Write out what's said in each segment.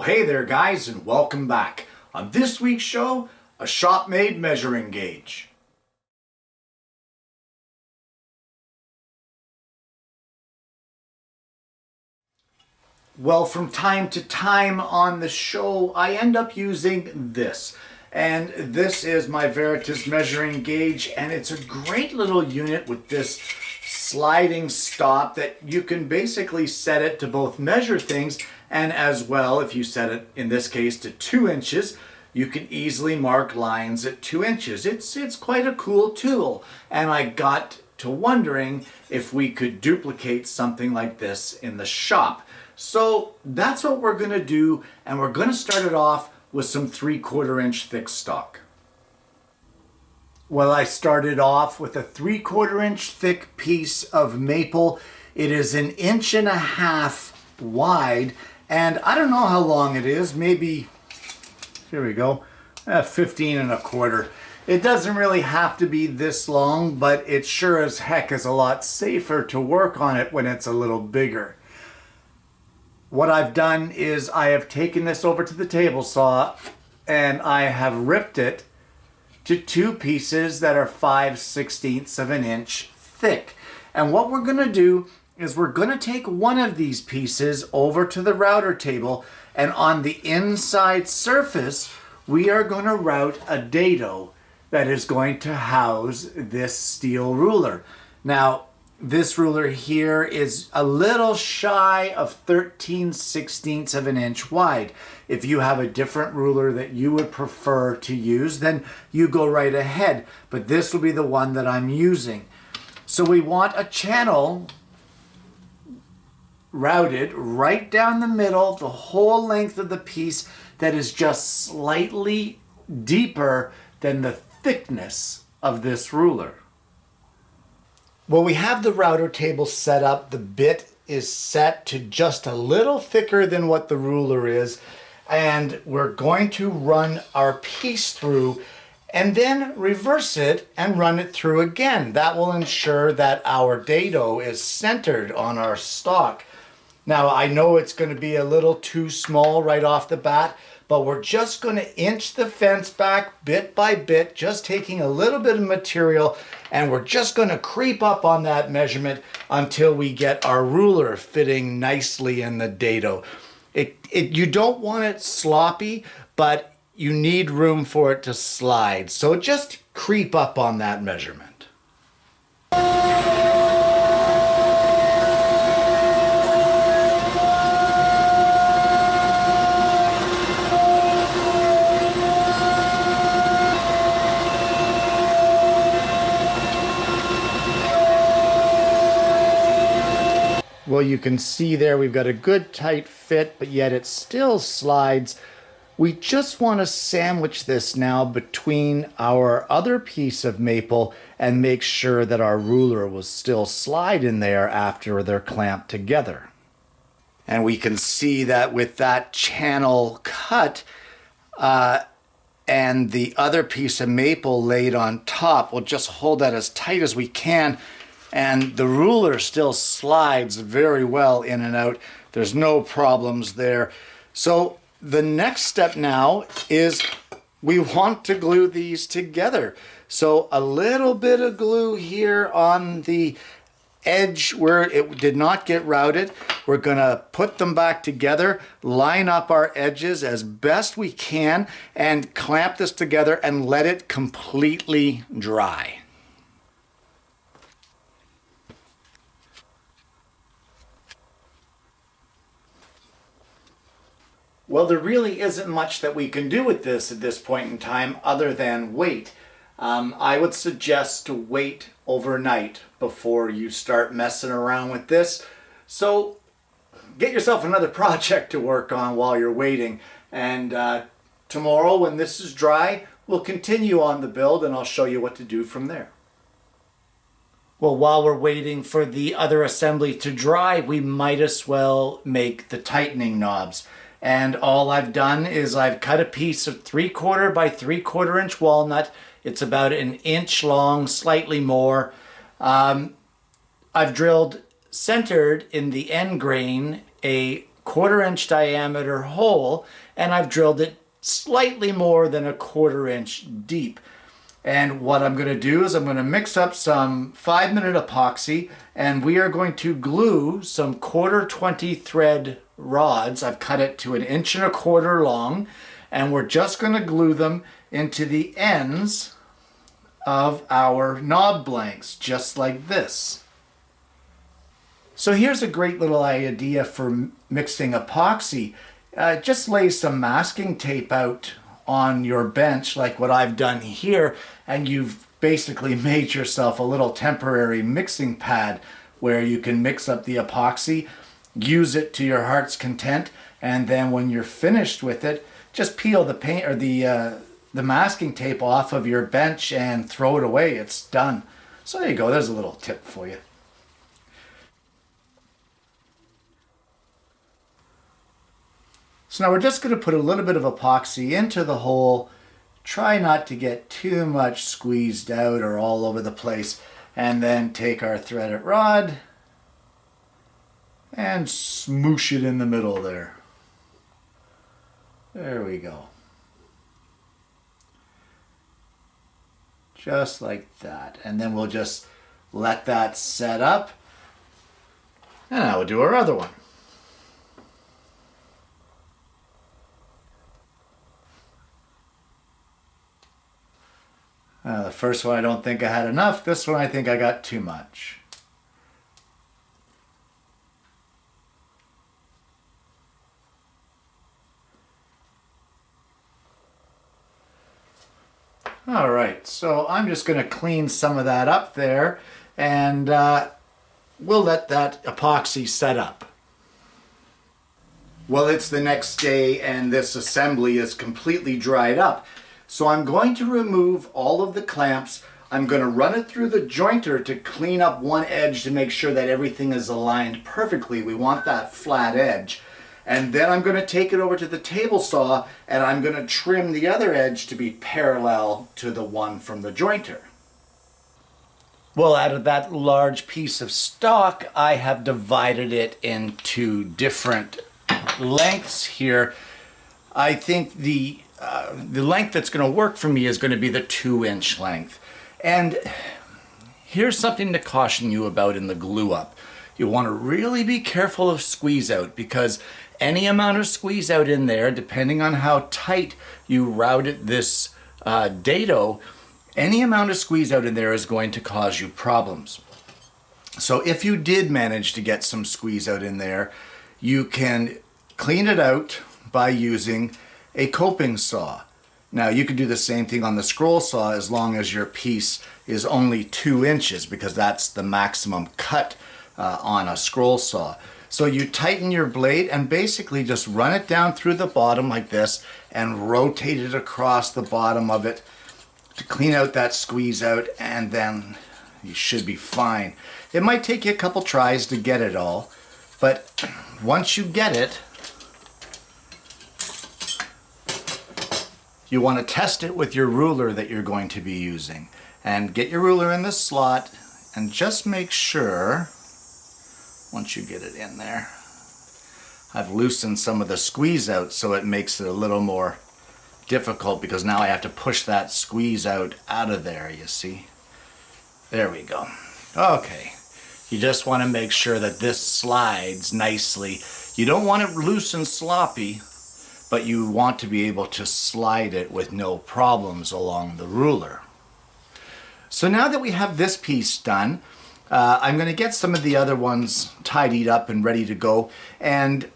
hey there guys, and welcome back. On this week's show, a shop-made measuring gauge. Well, from time to time on the show, I end up using this. And this is my Veritas measuring gauge, and it's a great little unit with this sliding stop that you can basically set it to both measure things, and as well, if you set it, in this case, to 2 inches, you can easily mark lines at 2 inches. It's quite a cool tool, and I got to wondering if we could duplicate something like this in the shop. So that's what we're going to do, and we're going to start it off with some 3/4 inch thick stock. Well, I started off with a 3/4 inch thick piece of maple. It is 1.5 inches wide, and I don't know how long it is, maybe, here we go, 15 1/4. It doesn't really have to be this long, but it sure as heck is a lot safer to work on it when it's a little bigger. What I've done is I have taken this over to the table saw and I have ripped it to 2 pieces that are 5/16 of an inch thick. And what we're going to do is we're going to take one of these pieces over to the router table, and on the inside surface we are going to route a dado that is going to house this steel ruler. Now, this ruler here is a little shy of 13/16 of an inch wide. If you have a different ruler that you would prefer to use, then you go right ahead. But this will be the one that I'm using. So we want a channel routed right down the middle, the whole length of the piece, that is just slightly deeper than the thickness of this ruler. Well, we have the router table set up. The bit is set to just a little thicker than what the ruler is, and we're going to run our piece through and then reverse it and run it through again. That will ensure that our dado is centered on our stock. Now, I know it's going to be a little too small right off the bat, but we're just going to inch the fence back bit by bit, just taking a little bit of material, and we're just going to creep up on that measurement until we get our ruler fitting nicely in the dado. You don't want it sloppy, but you need room for it to slide. So just creep up on that measurement. Well, you can see there we've got a good tight fit, but yet it still slides. We just want to sandwich this now between our other piece of maple and make sure that our ruler will still slide in there after they're clamped together. And we can see that with that channel cut and the other piece of maple laid on top, we'll just hold that as tight as we can. And the ruler still slides very well in and out. There's no problems there. So the next step now is we want to glue these together. So a little bit of glue here on the edge where it did not get routed. We're gonna put them back together, line up our edges as best we can, and clamp this together and let it completely dry. Well, there really isn't much that we can do with this at this point in time other than wait. I would suggest to wait overnight before you start messing around with this. So get yourself another project to work on while you're waiting. And tomorrow, when this is dry, we'll continue on the build and I'll show you what to do from there. Well, while we're waiting for the other assembly to dry, we might as well make the tightening knobs. And all I've done is I've cut a piece of 3/4 by 3/4 inch walnut. It's about 1 inch long, slightly more. I've drilled centered in the end grain a 1/4 inch diameter hole, and I've drilled it slightly more than 1/4 inch deep. And what I'm going to do is I'm going to mix up some 5-minute epoxy, and we are going to glue some 1/4 thread rods. I've cut it to 1.25 inches long, and we're just going to glue them into the ends of our knob blanks, just like this. So here's a great little idea for mixing epoxy. Just lay some masking tape out on your bench like what I've done here, and you've basically made yourself a little temporary mixing pad where you can mix up the epoxy, use it to your heart's content, and then when you're finished with it, just peel the paint or the masking tape off of your bench and throw it away. It's done. So there you go, there's a little tip for you. So now we're just going to put a little bit of epoxy into the hole. Try not to get too much squeezed out or all over the place. And then take our threaded rod and smoosh it in the middle there. There we go. Just like that. And then we'll just let that set up. And now we'll do our other one. The first one I don't think I had enough. This one I think I got too much. All right, so I'm just going to clean some of that up there, and we'll let that epoxy set up. Well, it's the next day and this assembly is completely dried up. So I'm going to remove all of the clamps. I'm going to run it through the jointer to clean up one edge to make sure that everything is aligned perfectly. We want that flat edge. And then I'm going to take it over to the table saw and I'm going to trim the other edge to be parallel to the one from the jointer. Well, out of that large piece of stock, I have divided it into different lengths here. I think the length that's going to work for me is going to be the 2-inch length. And here's something to caution you about in the glue up. You want to really be careful of squeeze out, because any amount of squeeze out in there, depending on how tight you routed this dado, any amount of squeeze out in there is going to cause you problems. So if you did manage to get some squeeze out in there, you can clean it out by using a coping saw. Now you could do the same thing on the scroll saw as long as your piece is only 2 inches, because that's the maximum cut on a scroll saw. So you tighten your blade and basically just run it down through the bottom like this and rotate it across the bottom of it to clean out that squeeze out, and then you should be fine. It might take you a couple tries to get it all, but once you get it, you want to test it with your ruler that you're going to be using. And get your ruler in the slot and just make sure, once you get it in there, I've loosened some of the squeeze out so it makes it a little more difficult, because now I have to push that squeeze out of there, you see. There we go. Okay. You just want to make sure that this slides nicely. You don't want it loose and sloppy, but you want to be able to slide it with no problems along the ruler. So now that we have this piece done, I'm going to get some of the other ones tidied up and ready to go. And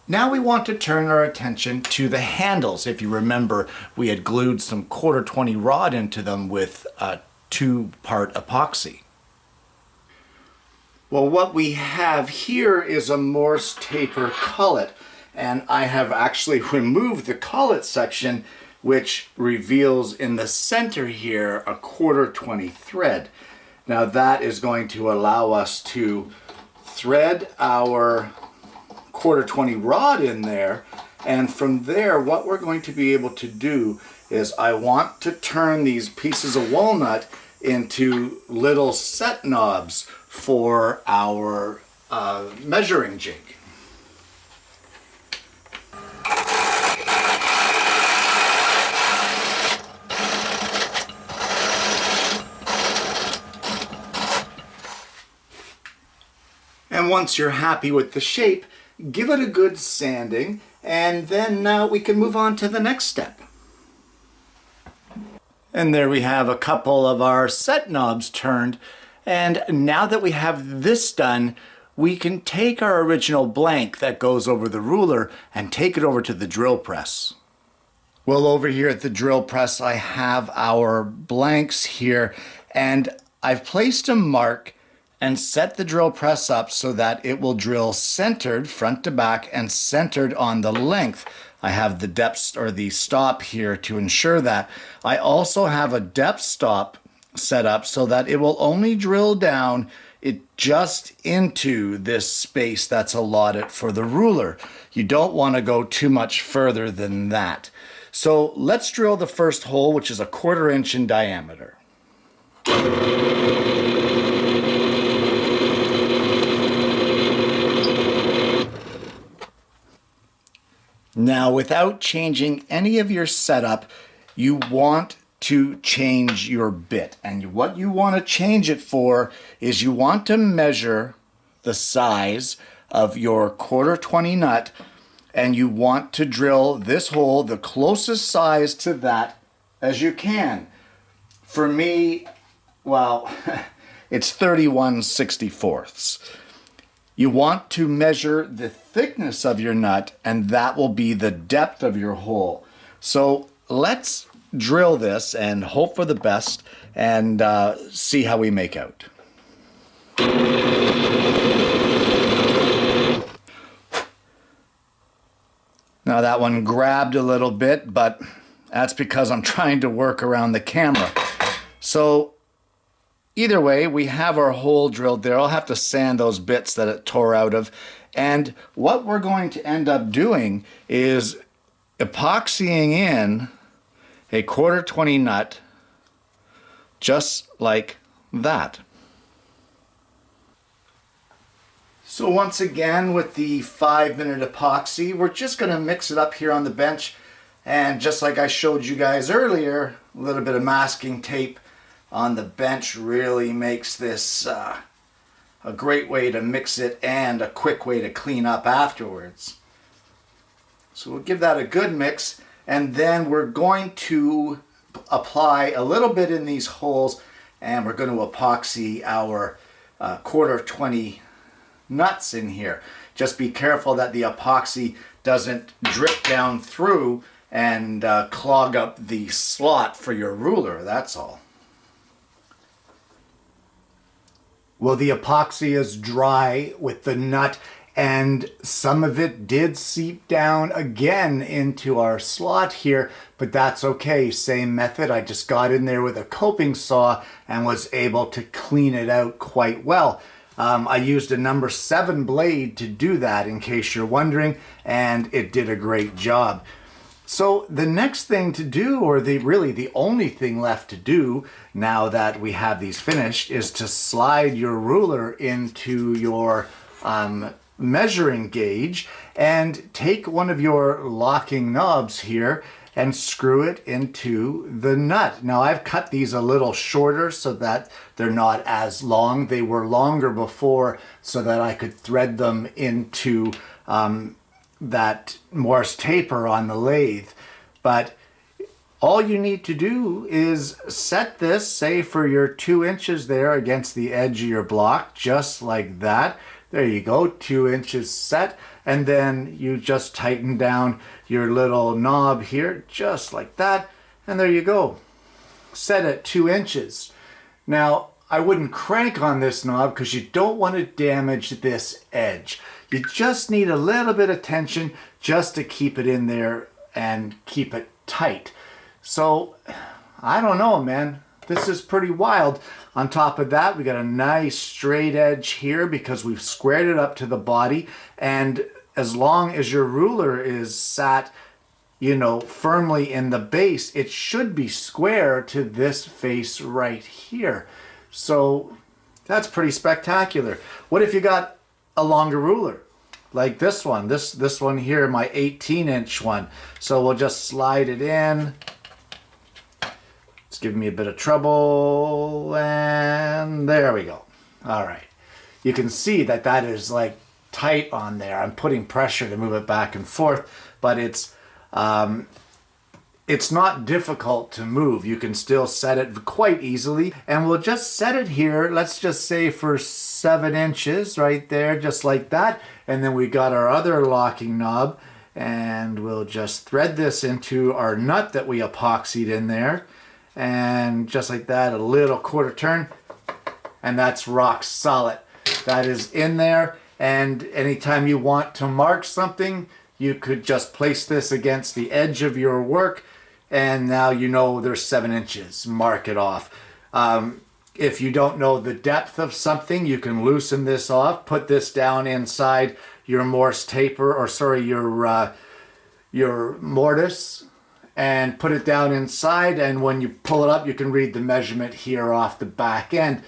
now we want to turn our attention to the handles. If you remember, we had glued some 1/4 rod into them with a 2-part epoxy. Well, what we have here is a Morse taper collet. And I have actually removed the collet section, which reveals in the center here a 1/4 thread. Now that is going to allow us to thread our 1/4 rod in there, and from there what we're going to be able to do is I want to turn these pieces of walnut into little set knobs for our measuring jig. And once you're happy with the shape, give it a good sanding, and then we can move on to the next step. And there we have a couple of our set knobs turned. And now that we have this done, we can take our original blank that goes over the ruler and take it over to the drill press. Well, over here at the drill press, I have our blanks here, and I've placed a mark and set the drill press up so that it will drill centered front to back and centered on the length. I have the depth or the stop here to ensure that. I also have a depth stop set up so that it will only drill down just into this space that's allotted for the ruler. You don't want to go too much further than that. So let's drill the first hole, which is a 1/4 inch in diameter. Now, without changing any of your setup, you want to change your bit. And what you want to change it for is you want to measure the size of your 1/4 20 nut, and you want to drill this hole the closest size to that as you can. For me, well, it's 31/64. You want to measure the thickness of your nut, and that will be the depth of your hole. So let's drill this and hope for the best and see how we make out. Now that one grabbed a little bit, but that's because I'm trying to work around the camera. So either way, we have our hole drilled there. I'll have to sand those bits that it tore out of. And what we're going to end up doing is epoxying in a 1/4 20 nut, just like that. So once again, with the 5-minute epoxy, we're just going to mix it up here on the bench. And just like I showed you guys earlier, a little bit of masking tape on the bench really makes this a great way to mix it and a quick way to clean up afterwards. So we'll give that a good mix, and then we're going to apply a little bit in these holes, and we're going to epoxy our 1/4 20 nuts in here. Just be careful that the epoxy doesn't drip down through and clog up the slot for your ruler, that's all. Well, the epoxy is dry with the nut, and some of it did seep down again into our slot here, but that's okay. Same method. I just got in there with a coping saw and was able to clean it out quite well. I used a number 7 blade to do that, in case you're wondering, and it did a great job. So the next thing to do, or really the only thing left to do now that we have these finished, is to slide your ruler into your measuring gauge and take one of your locking knobs here and screw it into the nut. Now I've cut these a little shorter so that they're not as long. They were longer before so that I could thread them into that Morse taper on the lathe. But all you need to do is set this, say for your 2 inches there against the edge of your block, just like that. There you go, 2 inches set, and then you just tighten down your little knob here, just like that, and there you go. Set at 2 inches. Now, I wouldn't crank on this knob because you don't want to damage this edge. You just need a little bit of tension just to keep it in there and keep it tight. So, I don't know, man. This is pretty wild. On top of that, we got a nice straight edge here because we've squared it up to the body. And as long as your ruler is sat, you know, firmly in the base, it should be square to this face right here. So that's pretty spectacular. What if you got a longer ruler? Like this one, this one here, my 18-inch one. So we'll just slide it in. It's giving me a bit of trouble, and there we go. All right. you can see that that is like tight on there. I'm putting pressure to move it back and forth, but it's not difficult to move. You can still set it quite easily, and we'll just set it here. Let's just say for 7 inches right there, just like that. And then we got our other locking knob, and we'll just thread this into our nut that we epoxied in there. And just like that, a little quarter turn, and that's rock solid. That is in there, and anytime you want to mark something, you could just place this against the edge of your work, and now you know there's 7 inches. Mark it off. If you don't know the depth of something, you can loosen this off, put this down inside your Morse taper, or sorry, your mortise, and put it down inside, and when you pull it up, you can read the measurement here off the back end.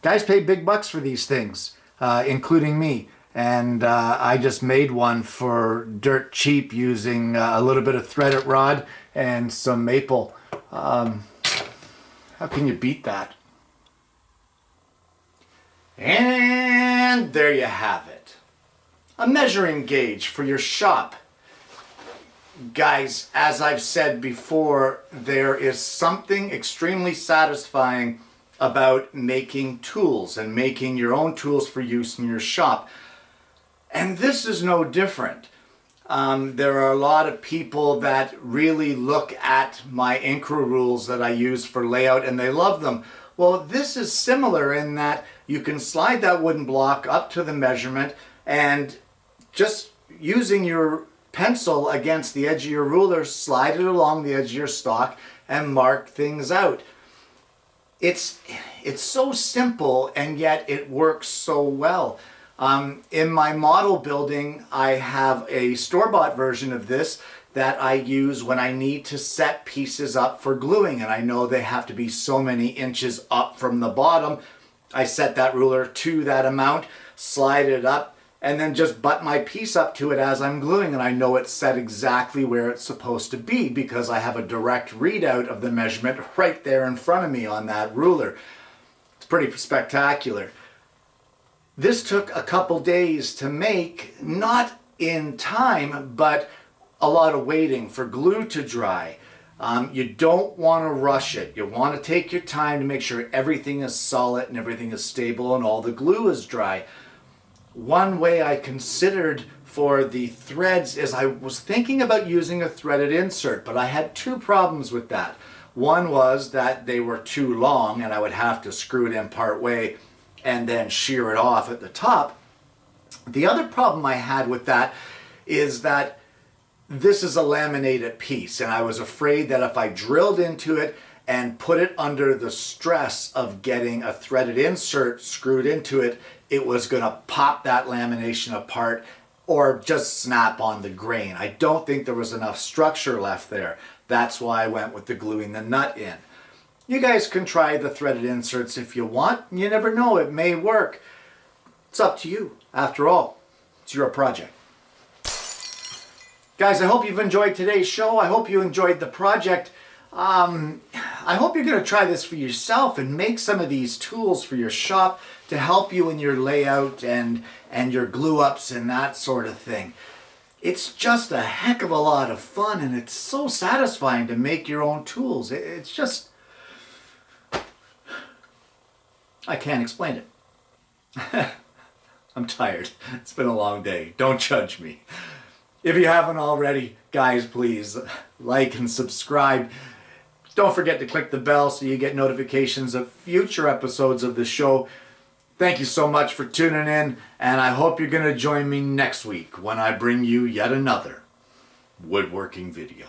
Guys pay big bucks for these things, including me. And I just made one for dirt cheap using a little bit of threaded rod and some maple. How can you beat that? And there you have it. A measuring gauge for your shop. Guys, as I've said before, there is something extremely satisfying about making tools and making your own tools for use in your shop. And this is no different. There are a lot of people that really look at my Incra rules that I use for layout and they love them. Well, this is similar in that you can slide that wooden block up to the measurement, and just using your pencil against the edge of your ruler, slide it along the edge of your stock and mark things out. It's so simple, and yet it works so well. In my model building, I have a store-bought version of this that I use when I need to set pieces up for gluing, and I know they have to be so many inches up from the bottom. I set that ruler to that amount, slide it up, and then just butt my piece up to it as I'm gluing, and I know it's set exactly where it's supposed to be because I have a direct readout of the measurement right there in front of me on that ruler. It's pretty spectacular. This took a couple days to make, not in time, but a lot of waiting for glue to dry. You don't want to rush it. You want to take your time to make sure everything is solid and everything is stable and all the glue is dry. One way I considered for the threads is I was thinking about using a threaded insert, but I had 2 problems with that. One was that they were too long and I would have to screw it in part way and then shear it off at the top. The other problem I had with that is that this is a laminated piece, and I was afraid that if I drilled into it and put it under the stress of getting a threaded insert screwed into it, it was going to pop that lamination apart or just snap on the grain. I don't think there was enough structure left there. That's why I went with the gluing the nut in. You guys can try the threaded inserts if you want. You never know, it may work. It's up to you. After all, it's your project. Guys, I hope you've enjoyed today's show. I hope you enjoyed the project. I hope you're going to try this for yourself and make some of these tools for your shop to help you in your layout and your glue ups and that sort of thing. It's just a heck of a lot of fun, and it's so satisfying to make your own tools. It's just, I can't explain it. I'm tired. It's been a long day. Don't judge me. If you haven't already, guys, please like and subscribe. Don't forget to click the bell so you get notifications of future episodes of the show. Thank you so much for tuning in, and I hope you're going to join me next week when I bring you yet another woodworking video.